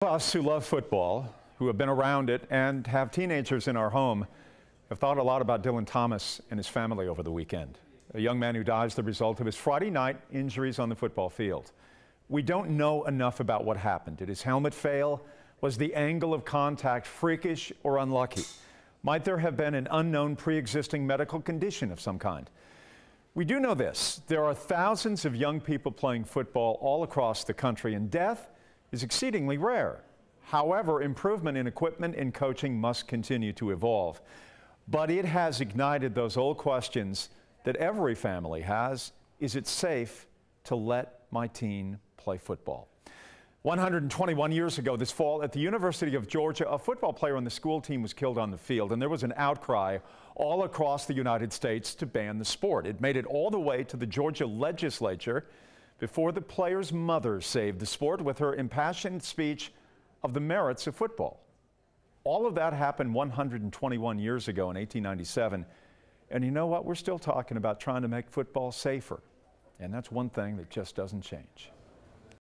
Us who love football, who have been around it, and have teenagers in our home, have thought a lot about Dylan Thomas and his family over the weekend. A young man who dies the result of his Friday night injuries on the football field. We don't know enough about what happened. Did his helmet fail? Was the angle of contact freakish or unlucky? Might there have been an unknown pre-existing medical condition of some kind? We do know this. There are thousands of young people playing football all across the country, and death is exceedingly rare. However, improvement in equipment and coaching must continue to evolve. But it has ignited those old questions that every family has. Is it safe to let my teen play football? 121 years ago this fall at the University of Georgia, a football player on the school team was killed on the field, and there was an outcry all across the United States to ban the sport. It made it all the way to the Georgia legislature before the player's mother saved the sport with her impassioned speech of the merits of football. All of that happened 121 years ago in 1897. And you know what? We're still talking about trying to make football safer. And that's one thing that just doesn't change.